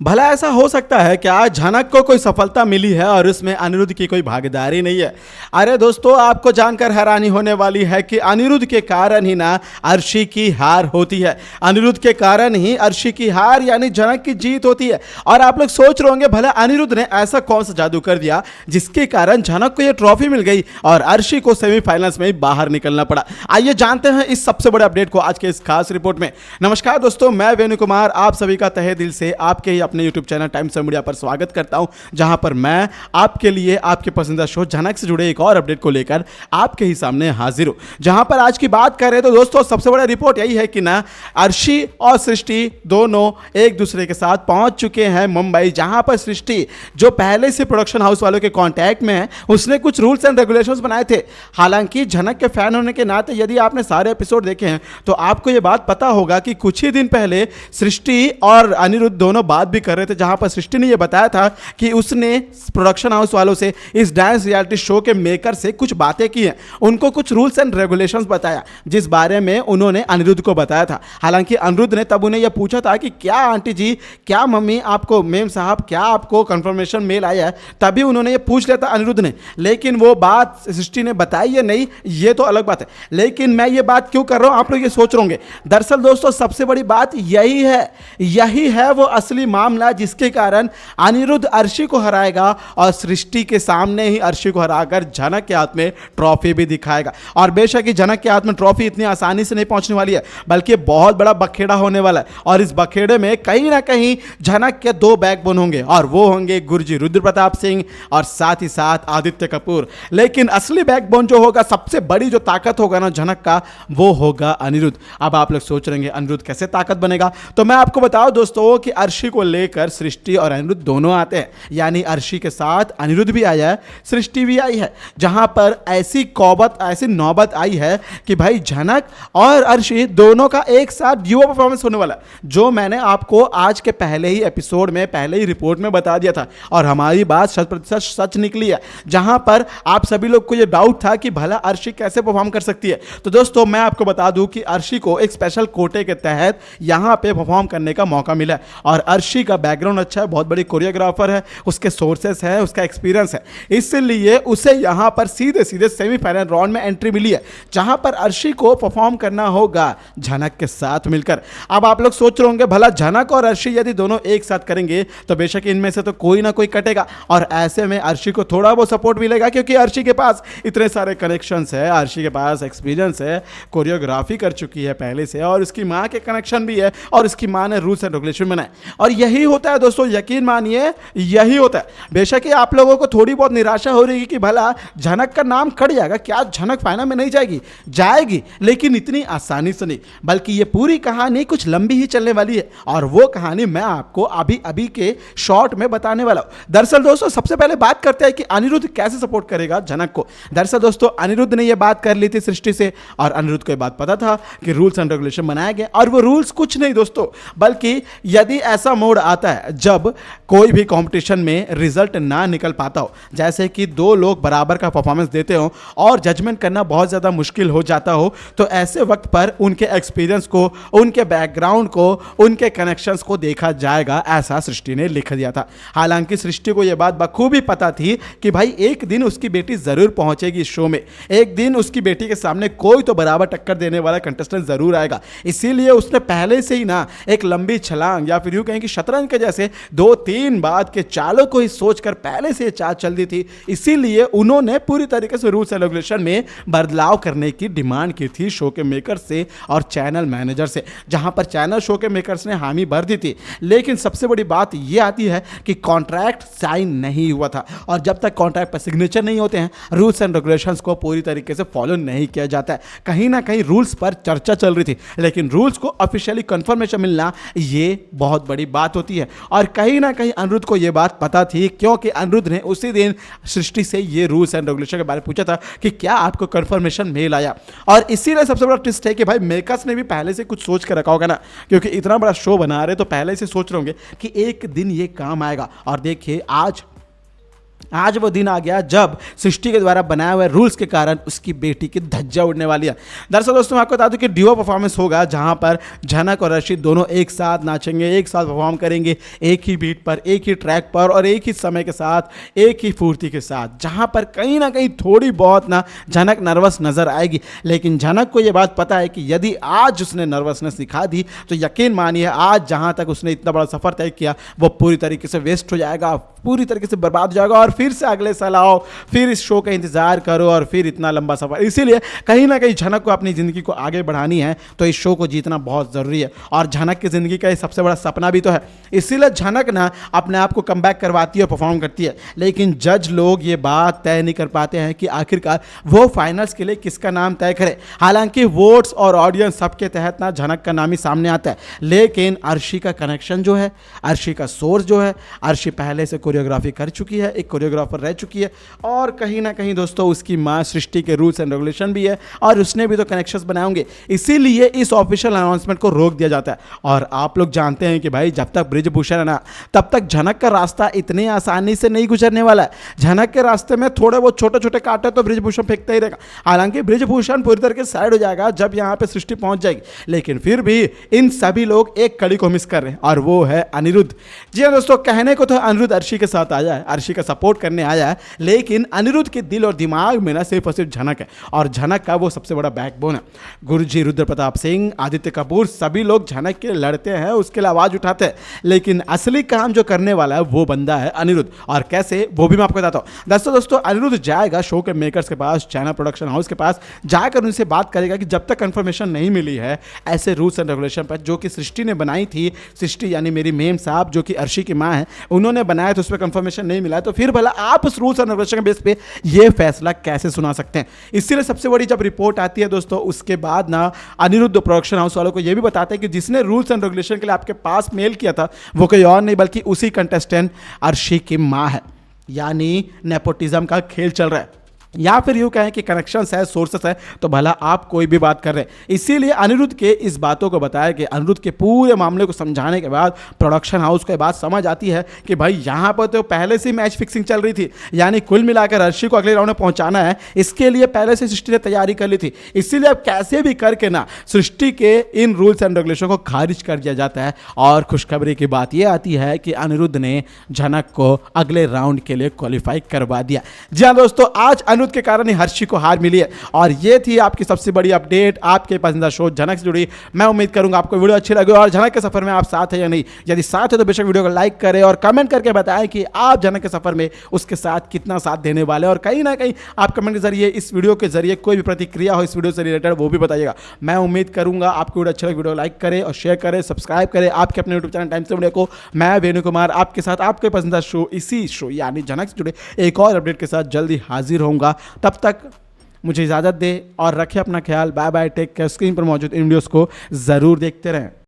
भला ऐसा हो सकता है क्या झनक को कोई सफलता मिली है और उसमें अनिरुद्ध की कोई भागीदारी नहीं है। अरे दोस्तों, आपको जानकर हैरानी होने वाली है कि अनिरुद्ध के कारण ही ना अर्शी की हार होती है। अनिरुद्ध के कारण ही अर्शी की हार यानी झनक की जीत होती है। और आप लोग सोच रहे होंगे भला अनिरुद्ध ने ऐसा कौन सा जादू कर दिया जिसके कारण झनक को यह ट्रॉफी मिल गई और अर्शी को सेमीफाइनल्स में बाहर निकलना पड़ा। आइए जानते हैं इस सबसे बड़े अपडेट को आज के इस खास रिपोर्ट में। नमस्कार दोस्तों, मैं वेणु कुमार आप सभी का तहे दिल से आपके ही अपने YouTube channel times of media पर स्वागत करता हूं, जहां पर मैं आपके लिए आपके पसंदीदा शो झनक से जुड़े एक और अपडेट को लेकर आपके ही सामने हाजिर हूं। जहां पर आज की बात करें तो दोस्तों सबसे बड़ा रिपोर्ट यही है कि ना अर्शी और सृष्टि दोनों एक दूसरे के साथ पहुंच चुके हैं मुंबई, जहां पर सृष्टि जो पहले से प्रोडक्शन हाउस वालों के कांटेक्ट में है, उसने कुछ रूल्स एंड रेगुलेशंस बनाए थे। हालांकि झनक के फैन होने के नाते यदि आपने सारे एपिसोड देखे हैं तो आपको यह बात पता होगा कि कुछ ही दिन पहले सृष्टि और अनिरुद्ध दोनों बात भी कर रहे थे, जहां पर सृष्टि ने यह बताया था कि उसने प्रोडक्शन हाउस वालों से, इस डांस रियलिटी शो के मेकर से कुछ बातें की हैं, उनको कुछ रूल्स एंड रेगुलेशंस बताया जिस बारे में उन्होंने अनिरुद्ध को बताया था। हालांकि अनिरुद्ध ने तब उन्हें यह पूछा था कि क्या आंटी जी, क्या मम्मी, आपको मेम साहब, क्या आपको कंफर्मेशन मेल आया है, तभी उन्होंने यह पूछ लिया था अनिरुद्ध ने। लेकिन वो बात सृष्टि ने बताई या नहीं ये तो अलग बात है। लेकिन मैं ये बात क्यों कर रहा हूं आप लोग ये सोच रहे होंगे। दरअसल दोस्तों सबसे बड़ी बात यही है वो असली मामला जिसके कारण अनिरुद्ध अर्शी को हराएगा और सृष्टि के सामने ही अर्शी को हराकर झनक के हाथ में ट्रॉफी भी दिखाएगा। और बेशक ही झनक के हाथ में ट्रॉफी इतनी आसानी से नहीं पहुंचने वाली है, बल्कि बहुत बड़ा बखेड़ा होने वाला है। और इस बखेड़े में कहीं ना कहीं झनक के दो बैकबोन होंगे और वो होंगे गुरुजी रुद्र प्रताप सिंह और साथ ही साथ आदित्य कपूर। लेकिन असली बैकबोन जो होगा, सबसे बड़ी जो ताकत होगा ना झनक का, वो होगा अनिरुद्ध। अब आप लोग सोच रहे हैं अनिरुद्ध कैसे ताकत बनेगा, तो मैं आपको बताऊं दोस्तों कि अर्शी को लेकर सृष्टि और अनिरुद्ध दोनों आते हैं। यानी अर्शी के साथ अनिरुद्ध भी आया है, सृष्टि भी आई है, जहां पर ऐसी नौबत आई है कि भाई झनक और अर्शी दोनों का एक साथ ड्यूओ परफॉर्मेंस होने वाला है, जो मैंने आपको आज के पहले ही एपिसोड में, पहले ही रिपोर्ट में बता दिया था और हमारी बात 100% सच निकली है। जहां पर आप सभी लोग को यह डाउट था कि भला अर्शी कैसे परफॉर्म कर सकती है, तो दोस्तों मैं आपको बता दूं कि अर्शी को एक स्पेशल कोटे के तहत यहां पे परफॉर्म करने का मौका मिला है। और अर्शी का बैकग्राउंड अच्छा है, बहुत बड़ी कोरियोग्राफर है, उसके सोर्सेस है, उसका एक्सपीरियंस है, इसलिए उसे यहां पर सीधे सेमीफाइनल राउंड में एंट्री मिली है, जहां पर अर्शी को परफॉर्म करना होगा झनक के साथ मिलकर। अब आप लोग सोच रहे होंगे भला झनक और अर्शी यदि दोनों एक साथ करेंगे तो बेशक इनमें से तो कोई ना कोई कटेगा, और ऐसे में अर्शी को थोड़ा बहुत सपोर्ट मिलेगा क्योंकि अर्शी के पास इतने सारे कनेक्शंस है, अर्शी के पास एक्सपीरियंस है, कोरियोग्राफी कर चुकी है पहले से, और उसकी मां के कनेक्शन भी है, और उसकी मां ने रूल्स एंड रेगुलेशन बनाए। और यही होता है दोस्तों, यकीन मानिए यही होता है। बेशक ही आप लोगों को थोड़ी बहुत निराशा हो रही है कि भला झनक का नाम कट जाएगा, क्या झनक फाइनल में नहीं जाएगी, लेकिन इतनी आसानी से नहीं, बल्कि ये पूरी कहानी कुछ लंबी ही चलने वाली है, और वो कहानी मैं आपको अभी के शॉर्ट में बताने वाला हूं। दरअसल दोस्तों सबसे पहले बात करते हैं कि अनिरुद्ध कैसे सपोर्ट करेगा झनक को। दरअसल दोस्तों अनिरुद्ध ने यह बात कर ली थी सृष्टि से, और अनिरुद्ध को यह बात पता था कि रूल्स एंड रेगुलेशन बनाए गए, और वो रूल्स कुछ नहीं दोस्तों, बल्कि यदि ऐसा मोड आता है जब कोई भी कंपटीशन में रिजल्ट ना निकल पाता हो, जैसे कि दो लोग बराबर का परफॉर्मेंस देते हो और जजमेंट करना बहुत ज्यादा मुश्किल हो जाता हो, तो ऐसे वक्त पर उनके एक्सपीरियंस को, उनके बैकग्राउंड को, उनके कनेक्शंस को देखा जाएगा, ऐसा सृष्टि ने लिख दिया था। हालांकि सृष्टि को यह बात बखूबी पता थी कि भाई एक दिन उसकी बेटी जरूर पहुंचेगी इस शो में, एक दिन उसकी बेटी के सामने कोई तो बराबर टक्कर देने वाला कंटेस्टेंट जरूर आएगा। इसीलिए उसने पहले से ही ना एक लंबी छलांग, या फिर यूं कहें कि शतरंज के जैसे 2-3 बात के चालों को ही सोचकर पहले से चाल चल दी थी। इसीलिए उन्होंने पूरी तरीके से रूल्स एंड रेगुलेशन में बदलाव करने की डिमांड की थी शो के मेकर से और चैनल मैनेजर से, जहां पर चैनल शो के मेकर्स ने हामी भर दी थी। लेकिन सबसे बड़ी बात यह आती है कि कॉन्ट्रैक्ट साइन नहीं हुआ था, और जब तक कॉन्ट्रैक्ट पर सिग्नेचर नहीं होते हैं, रूल्स एंड रेगुलेशंस को पूरी तरीके से फॉलो नहीं किया जाता है। कहीं ना कहीं रूल्स पर चर्चा चल रही थी, लेकिन रूल्स को ऑफिशियली कंफर्मेशन मिलना ये बहुत बड़ी बात होती है। और कहीं ना कहीं अनिरुद्ध को यह बात पता थी, क्योंकि अनिरुद्ध ने उसी दिन सृष्टि से ये रूल्स एंड रेगुलेशन के बारे में पूछा था कि क्या आपको कंफर्मेशन मेल आया। और इसीलिए सबसे बड़ा ट्विस्ट है कि भाई मेकर्स ने भी पहले से कुछ सोच कर रखा होगा ना, क्योंकि इतना बड़ा शो बना रहे तो पहले से सोच रहे होंगे कि एक दिन ये काम आएगा। और देखिए आज आज वो दिन आ गया जब सृष्टि के द्वारा बनाए हुए रूल्स के कारण उसकी बेटी की धज्जियां उड़ने वाली है। दरअसल दोस्तों मैं आपको बता दूं कि डुओ परफॉर्मेंस होगा जहां पर झनक और अर्शी दोनों एक साथ नाचेंगे, एक साथ परफॉर्म करेंगे, एक ही बीट पर, एक ही ट्रैक पर और एक ही समय के साथ, एक ही फुर्ती के साथ, जहां पर कहीं ना कहीं थोड़ी बहुत ना झनक नर्वस नजर आएगी। लेकिन झनक को यह बात पता है कि यदि आज उसने नर्वसनेस दिखा दी तो यकीन मानिए आज जहां तक उसने इतना बड़ा सफर तय किया वो पूरी तरीके से वेस्ट हो जाएगा, पूरी तरीके से बर्बाद हो जाएगा और फिर से अगले साल आओ, फिर इस शो का इंतजार करो और फिर इतना लंबा सफर। इसीलिए कहीं ना कहीं झनक को अपनी जिंदगी को आगे बढ़ानी है तो इस शो को जीतना बहुत जरूरी है और झनक की जिंदगी का ये सबसे बड़ा सपना भी तो है। इसीलिए झनक ना अपने आप को कमबैक करवाती है और परफॉर्म करती है। लेकिन जज लोग ये बात तय नहीं कर पाते हैं कि आखिरकार वो फाइनल्स के लिए किसका नाम तय करे। हालांकि वोट्स और ऑडियंस सबके तहत ना झनक का नाम ही सामने आता है, लेकिन अर्शी का कनेक्शन जो है, अर्शी का सोर्स जो है, अर्शी पहले से कोरियोग्राफी कर चुकी है, एक कोरियोग्राफर रह चुकी है और कहीं ना कहीं दोस्तों उसकी माँ सृष्टि के रूल्स एंड रेगुलेशन भी है और उसने भी तो कनेक्शंस बनाए होंगे। इसीलिए इस ऑफिशियल अनाउंसमेंट को रोक दिया जाता है। और आप लोग जानते हैं कि भाई जब तक ब्रिजभूषण है ना तब तक झनक का रास्ता इतनी आसानी से नहीं गुजरने वाला है। झनक के रास्ते में थोड़े बहुत छोटे छोटे कांटे तो ब्रिजभूषण फेंकता ही रहेगा। हालांकि ब्रिजभूषण पूरी तरीके से साइड हो जाएगा जब यहाँ पे सृष्टि पहुंच जाएगी, लेकिन फिर भी इन सभी लोग एक कड़ी को मिस कर रहे हैं और वो है अनिरुद्ध। जी हाँ दोस्तों, कहने को तो अनिरुद्ध अर्शी के साथ आया है, अर्शी का सपोर्ट करने आया है, लेकिन अनिरुद्ध के दिल और दिमाग में ना सिर्फ और सिर्फ झनक है और झनक का वो सबसे बड़ा बैकबोन है। गुरुजी रुद्र प्रताप सिंह, आदित्य कपूर सभी लोग झनक के लड़ते हैं, उसके लिए आवाज उठाते हैं, लेकिन असली काम जो करने वाला है वो बंदा है अनिरुद्ध। और कैसे वो भी मैं आपको बताता हूँ। दोस्तों अनिरुद्ध जाएगा शो के मेकर्स के पास, चाइना प्रोडक्शन हाउस के पास, जाकर उनसे बात करेगा कि जब तक कंफर्मेशन नहीं मिली है ऐसे रूल्स एंड रेगुलेशन पर जो कि सृष्टि ने बनाई थी, सृष्टि यानी मेरी मेम साहब जो कि अर्शी की मां है, उन्होंने बनाया तो उस पर कंफर्मेशन नहीं मिला, तो फिर भला आप उस रूल्स एंड रेगुलेशन के बेस पे ये फैसला कैसे सुना सकते हैं। इसीलिए सबसे बड़ी जब रिपोर्ट आती है दोस्तों उसके बाद ना अनिरुद्ध प्रोडक्शन हाउस वालों को यह भी बताते हैं कि जिसने रूल्स एंड रेगुलेशन के लिए आपके पास मेल किया था वो कोई और नहीं बल्कि उसी कंटेस्टेंट अर्शी की मां है। यानी नेपोटिज्म का खेल चल रहा है, या फिर यूँ कहें कि कनेक्शंस है, सोर्सेस है, तो भला आप कोई भी बात कर रहे हैं। इसीलिए अनिरुद्ध के इस बातों को बताया कि अनिरुद्ध के पूरे मामले को समझाने के बाद प्रोडक्शन हाउस को बात समझ आती है कि भाई यहाँ पर तो पहले से मैच फिक्सिंग चल रही थी, यानी कुल मिलाकर अर्शी को अगले राउंड में पहुंचाना है, इसके लिए पहले से सृष्टि ने तैयारी कर ली थी। इसीलिए अब कैसे भी करके ना सृष्टि के इन रूल्स एंड रेगुलेशन को खारिज कर दिया जाता है। और खुशखबरी की बात यह आती है कि अनिरुद्ध ने झनक को अगले राउंड के लिए क्वालिफाई करवा दिया। जी हाँ दोस्तों, आज अनिरुद्ध के कारण ही हर्षी को हार मिली है और ये थी आपकी सबसे बड़ी अपडेट आपके पसंदीदा शो झनक से जुड़ी। मैं उम्मीद करूंगा आपको वीडियो अच्छी लगे और झनक के सफर में आप साथ है या नहीं। यदि साथ है तो बेशक वीडियो को लाइक करें और कमेंट करके बताएं कि आप झनक के सफर में उसके साथ कितना साथ देने वाले, और कहीं ना कहीं आप कमेंट के जरिए इस वीडियो के जरिए कोई भी प्रतिक्रिया हो इस वीडियो से रिलेटेड वो भी बताइएगा। मैं उम्मीद करूंगा आपको वीडियो अच्छा लगे, वीडियो लाइक करें और शेयर करें, सब्सक्राइब करें आपके अपने यूट्यूब चैनल टाइम से वीडियो को। मैं वेणु कुमार आपके साथ आपके पसंदीदा शो इसी शो यानी झनक से जुड़े एक और अपडेट के साथ जल्दी हाजिर होऊंगा। तब तक मुझे इजाज़त दे और रखें अपना ख्याल। Bye bye, take care. Screen पर मौजूद इन वीडियोस को ज़रूर देखते रहें।